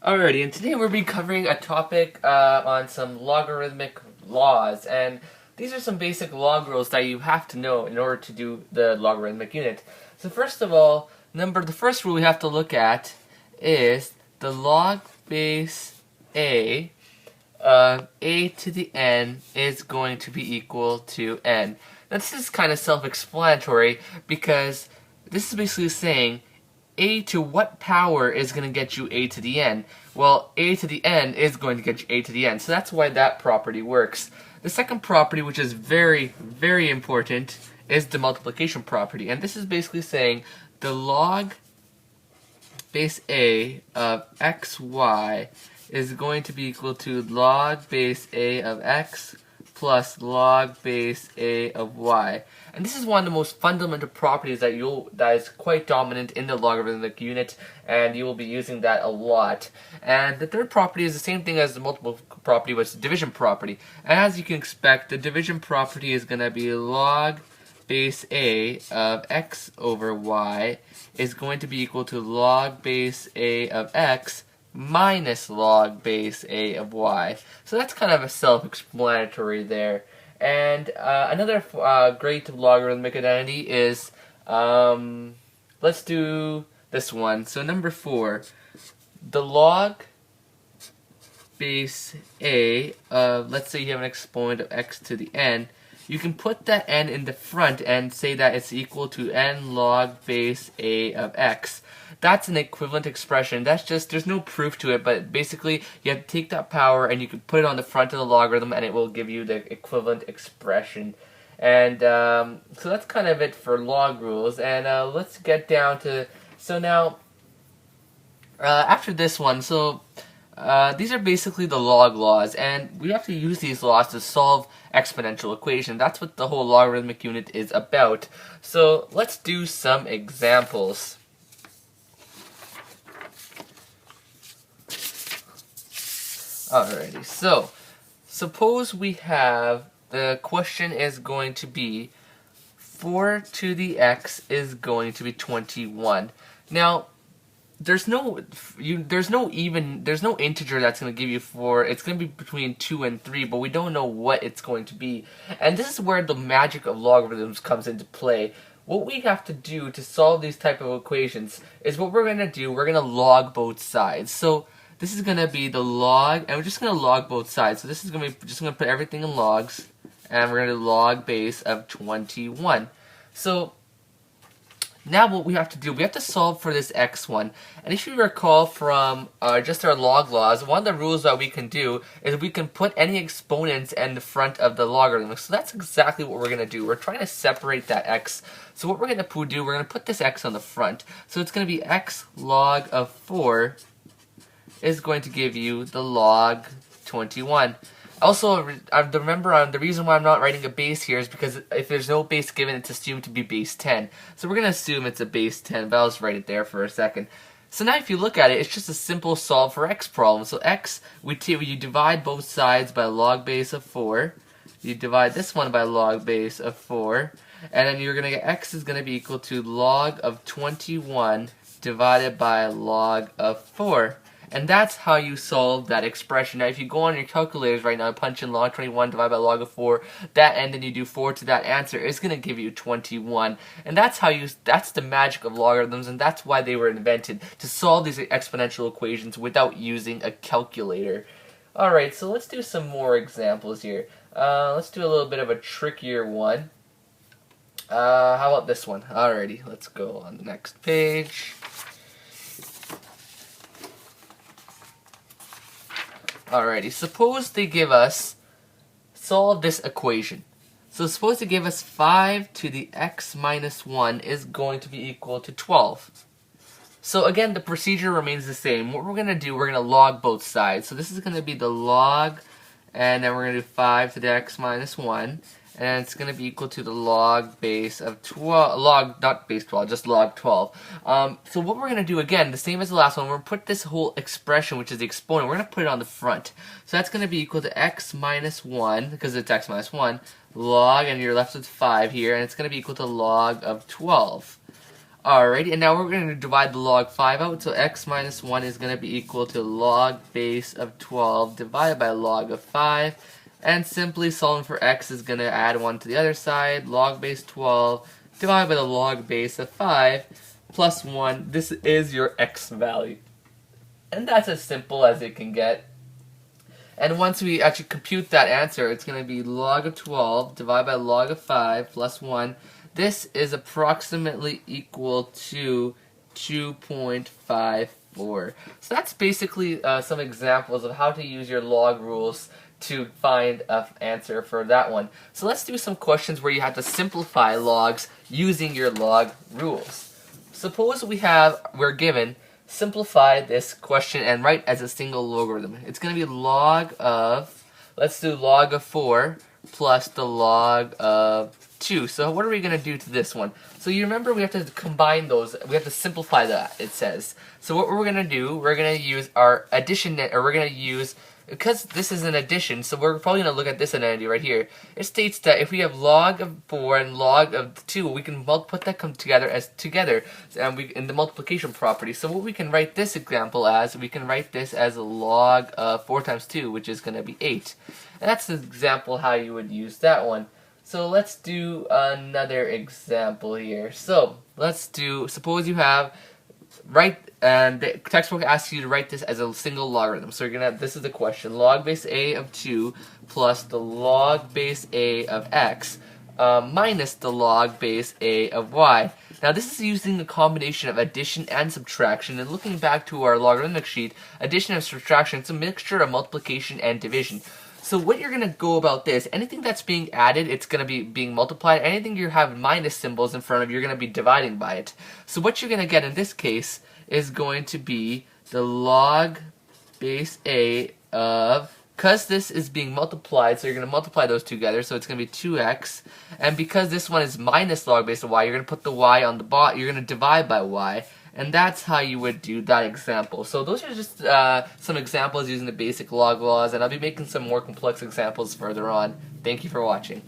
Alrighty, and today we'll be covering a topic on some logarithmic laws, and these are some basic log rules that you have to know in order to do the logarithmic unit. So first of all, the first rule we have to look at is the log base a of a to the n is going to be equal to n. Now this is kind of self-explanatory because this is basically saying a to what power is going to get you a to the n? Well, a to the n is going to get you a to the n, so that's why that property works. The second property, which is very, very important, is the multiplication property, and this is basically saying the log base a of xy is going to be equal to log base a of x plus log base a of y. And this is one of the most fundamental properties that is quite dominant in the logarithmic unit, and you will be using that a lot. And the third property is the same thing as the multiple property, which is the division property. And as you can expect, the division property is going to be log base a of x over y is going to be equal to log base a of x minus log base a of y. So that's kind of a self-explanatory there. And another great logarithmic identity is, let's do this one. So number 4, the log base a of, let's say you have an exponent of x to the n, you can put that n in the front and say that it's equal to n log base a of x. That's an equivalent expression. That's just, there's no proof to it, but basically you have to take that power and you can put it on the front of the logarithm and it will give you the equivalent expression. And so that's kind of it for log rules. And let's get down to, so now, after this one, so these are basically the log laws, and we have to use these laws to solve exponential equations. That's what the whole logarithmic unit is about. So let's do some examples. Alrighty, so suppose we have, the question is going to be 4 to the x is going to be 21. Now, there's no integer that's going to give you 4. It's going to be between 2 and 3, but we don't know what it's going to be. And this is where the magic of logarithms comes into play. What we have to do to solve these type of equations is what we're going to do, we're going to log both sides. So this is going to be the log, and we're just going to log both sides. So this is going to be, just going to put everything in logs, and we're going to log base of 21. So now what we have to do, we have to solve for this x1. And if you recall from just our log laws, one of the rules that we can do is we can put any exponents in the front of the logarithm. So that's exactly what we're going to do. We're trying to separate that x. So what we're going to do, we're going to put this x on the front. So it's going to be x log of 4 is going to give you the log 21. Also, remember, the reason why I'm not writing a base here is because if there's no base given, it's assumed to be base 10. So we're going to assume it's a base 10, but I'll just write it there for a second. So now if you look at it, it's just a simple solve for x problem. So x, you divide both sides by log base of 4. You divide this one by log base of 4. And then you're going to get x is going to be equal to log of 21 divided by log of 4. And that's how you solve that expression. Now, if you go on your calculators right now and punch in log 21 divided by log of 4, that and then you do 4 to that answer, it's going to give you 21. And that's the magic of logarithms, and that's why they were invented, to solve these exponential equations without using a calculator. Alright, so let's do some more examples here. Let's do a little bit of a trickier one. How about this one? Alrighty, let's go on the next page. Alrighty, suppose they give us, solve this equation. So suppose they give us 5 to the x minus 1 is going to be equal to 12. So again, the procedure remains the same. What we're going to do, we're going to log both sides. So this is going to be the log, and then we're going to do 5 to the x minus 1. And it's going to be equal to the log base of 12, not base 12, just log 12. So what we're going to do, again, the same as the last one, we're going to put this whole expression, which is the exponent, we're going to put it on the front. So that's going to be equal to x minus 1, because it's x minus 1, log, and you're left with 5 here, and it's going to be equal to log of 12. Alrighty, and now we're going to divide the log 5 out, so x minus 1 is going to be equal to log base of 12 divided by log of 5, and simply solving for x is going to add 1 to the other side, log base 12 divided by the log base of 5 plus 1. This is your x value. And that's as simple as it can get. And once we actually compute that answer, it's going to be log of 12 divided by log of 5 plus 1. This is approximately equal to 2.54. So that's basically some examples of how to use your log rules to find an answer for that one. So let's do some questions where you have to simplify logs using your log rules. Suppose we're given simplify this question and write as a single logarithm. It's going to be log of, let's do log of 4 plus the log of 2. So what are we going to do to this one? So you remember we have to combine those, we have to simplify that, it says. So what we're going to do, we're going to use our addition, or we're going to use, because this is an addition, so we're probably going to look at this identity right here. It states that if we have log of 4 and log of 2, we can put that come together as together and in the multiplication property. So what we can write this example as, we can write this as a log of 4 times 2, which is going to be 8. And that's an example how you would use that one. So let's do another example here. So let's do, suppose you have, and the textbook asks you to write this as a single logarithm. So you're gonna have, this is the question, log base a of 2 plus the log base a of x minus the log base a of y. Now this is using a combination of addition and subtraction, and looking back to our logarithmic sheet, addition and subtraction, it's a mixture of multiplication and division. So what you're going to go about this, anything that's being added, it's going to be being multiplied. Anything you have minus symbols in front of, you're going to be dividing by it. So what you're going to get in this case is going to be the log base a of, because this is being multiplied, so you're going to multiply those together, so it's going to be 2x. And because this one is minus log base of y, you're going to put the y on the bottom, you're going to divide by y. And that's how you would do that example. So those are just some examples using the basic log laws, and I'll be making some more complex examples further on. Thank you for watching.